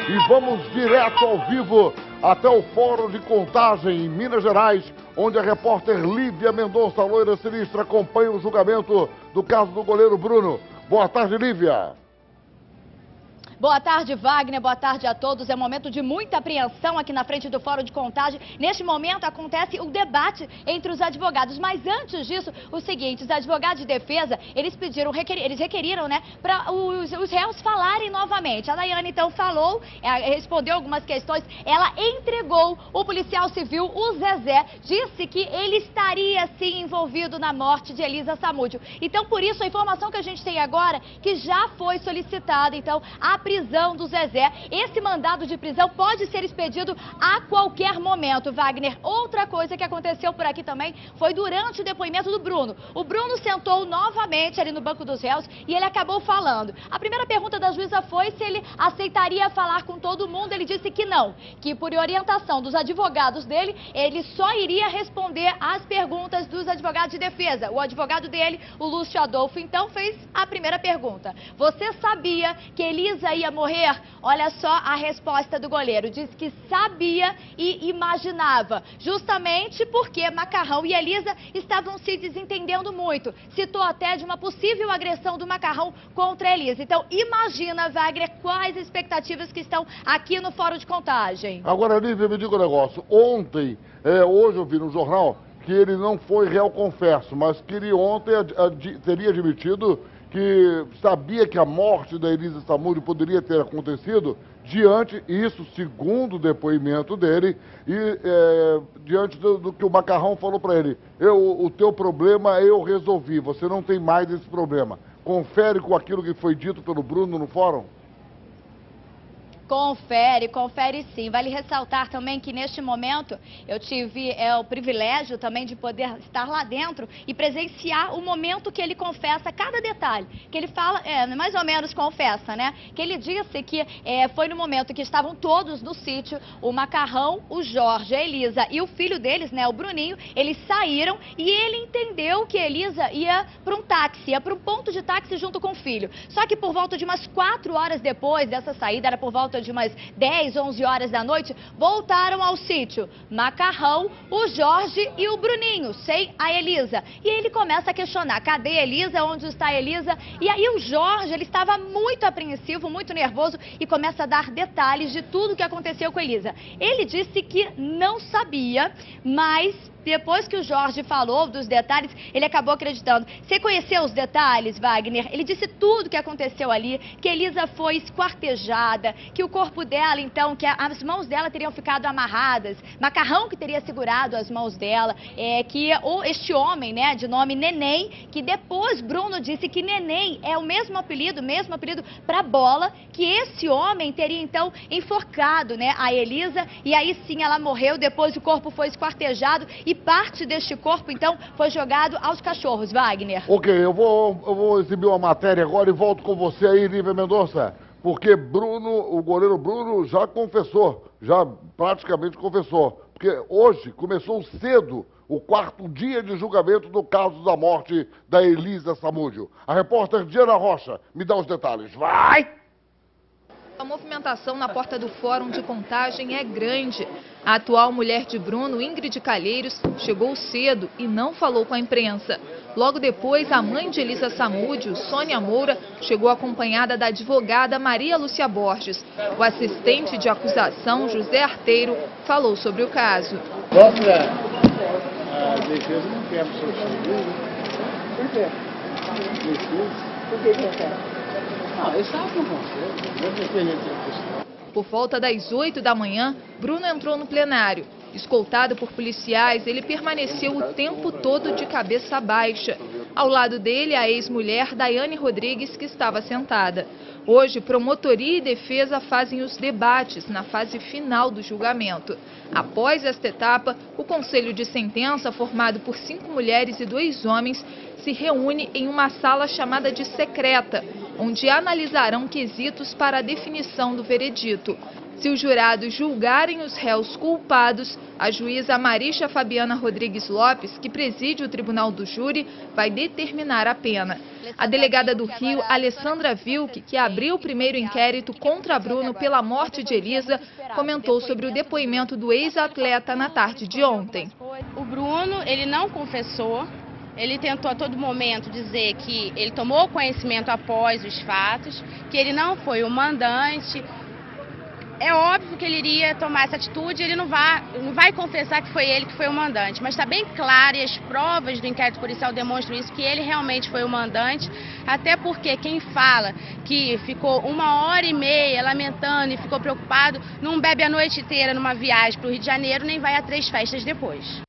e vamos direto ao vivo até o Fórum de Contagem em Minas Gerais, onde a repórter Lívia Mendonça, loira sinistra, acompanha o julgamento do caso do goleiro Bruno. Boa tarde, Lívia. Boa tarde, Wagner. Boa tarde a todos. É um momento de muita apreensão aqui na frente do Fórum de Contagem. Neste momento acontece o debate entre os advogados. Mas antes disso, o seguinte, os advogados de defesa, eles requeriram, né, para os réus falarem novamente. A Daiane, então, falou, respondeu algumas questões. Ela entregou o policial civil, o Zezé, disse que ele estaria, sim, envolvido na morte de Elisa Samúdio. Então, por isso, a informação que a gente tem agora, que já foi solicitada, então, a prisão do Zezé. Esse mandado de prisão pode ser expedido a qualquer momento, Wagner. Outra coisa que aconteceu por aqui também foi durante o depoimento do Bruno. O Bruno sentou novamente ali no banco dos réus e ele acabou falando. A primeira pergunta da juíza foi se ele aceitaria falar com todo mundo. Ele disse que não, que por orientação dos advogados dele, ele só iria responder às perguntas dos advogados de defesa. O advogado dele, o Lúcio Adolfo, então fez a primeira pergunta. Você sabia que Elisa ia morrer? Olha só a resposta do goleiro. Diz que sabia e imaginava, justamente porque Macarrão e Elisa estavam se desentendendo muito. Citou até de uma possível agressão do Macarrão contra a Elisa. Então, imagina, Wagner, quais expectativas que estão aqui no Fórum de Contagem. Agora, Lívia, me diga um negócio. Hoje eu vi no jornal que ele não foi réu confesso, mas que ele ontem teria admitido que sabia que a morte da Elisa Samúdio poderia ter acontecido diante, isso segundo o depoimento dele, e diante do que o Macarrão falou para ele. O teu problema eu resolvi, você não tem mais esse problema. Confere com aquilo que foi dito pelo Bruno no fórum? Confere sim. Vale ressaltar também que neste momento eu tive o privilégio também de poder estar lá dentro e presenciar o momento que ele confessa cada detalhe. Que ele fala, mais ou menos confessa, né? Que ele disse que foi no momento que estavam todos no sítio, o Macarrão, o Jorge, a Elisa e o filho deles, né, o Bruninho, eles saíram e ele entendeu que a Elisa ia para um táxi, ia para um ponto de táxi junto com o filho. Só que por volta de umas 4 horas depois dessa saída, era por volta de umas 10, 11 horas da noite, voltaram ao sítio Macarrão, o Jorge e o Bruninho, sem a Elisa. E ele começa a questionar, cadê a Elisa, onde está a Elisa? E aí o Jorge, ele estava muito apreensivo, muito nervoso e começa a dar detalhes de tudo que aconteceu com a Elisa. Ele disse que não sabia, mas depois que o Jorge falou dos detalhes, ele acabou acreditando. Você conheceu os detalhes, Wagner? Ele disse tudo o que aconteceu ali, que a Elisa foi esquartejada, que o corpo dela, então, que as mãos dela teriam ficado amarradas, Macarrão que teria segurado as mãos dela, que este homem, né, de nome Neném, que depois Bruno disse que Neném é o mesmo apelido para Bola, que esse homem teria, então, enforcado, né, a Elisa, e aí sim ela morreu, depois o corpo foi esquartejado e parte deste corpo, então, foi jogado aos cachorros, Wagner. Ok, eu vou exibir uma matéria agora e volto com você aí, Lívia Mendonça, porque o goleiro Bruno já confessou, já praticamente confessou, porque hoje começou cedo o 4º dia de julgamento do caso da morte da Elisa Samúdio. A repórter Diana Rocha me dá os detalhes. Vai! A movimentação na porta do Fórum de Contagem é grande. A atual mulher de Bruno, Ingrid Calheiros, chegou cedo e não falou com a imprensa. Logo depois, a mãe de Elisa Samúdio, Sônia Moura, chegou acompanhada da advogada Maria Lúcia Borges. O assistente de acusação, José Arteiro, falou sobre o caso. A defesa não quer o seu filho. Por quê? Por que não quer? Eu estava com você. Por volta das 8 da manhã, Bruno entrou no plenário. Escoltado por policiais, ele permaneceu o tempo todo de cabeça baixa. Ao lado dele, a ex-mulher Daiane Rodrigues, que estava sentada. Hoje, promotoria e defesa fazem os debates na fase final do julgamento. Após esta etapa, o Conselho de Sentença, formado por 5 mulheres e 2 homens, se reúne em uma sala chamada de secreta, onde analisarão quesitos para a definição do veredito. Se os jurados julgarem os réus culpados, a juíza Marisha Fabiana Rodrigues Lopes, que preside o tribunal do júri, vai determinar a pena. A delegada do Rio, Alessandra Vilk, que abriu o primeiro inquérito contra Bruno pela morte de Elisa, comentou sobre o depoimento do ex-atleta na tarde de ontem. O Bruno, ele não confessou. Ele tentou a todo momento dizer que ele tomou conhecimento após os fatos, que ele não foi o mandante. É óbvio que ele iria tomar essa atitude, ele não vai confessar que foi ele que foi o mandante. Mas está bem claro, e as provas do inquérito policial demonstram isso, que ele realmente foi o mandante. Até porque quem fala que ficou 1h30 lamentando e ficou preocupado, não bebe a noite inteira numa viagem para o Rio de Janeiro, nem vai a 3 festas depois.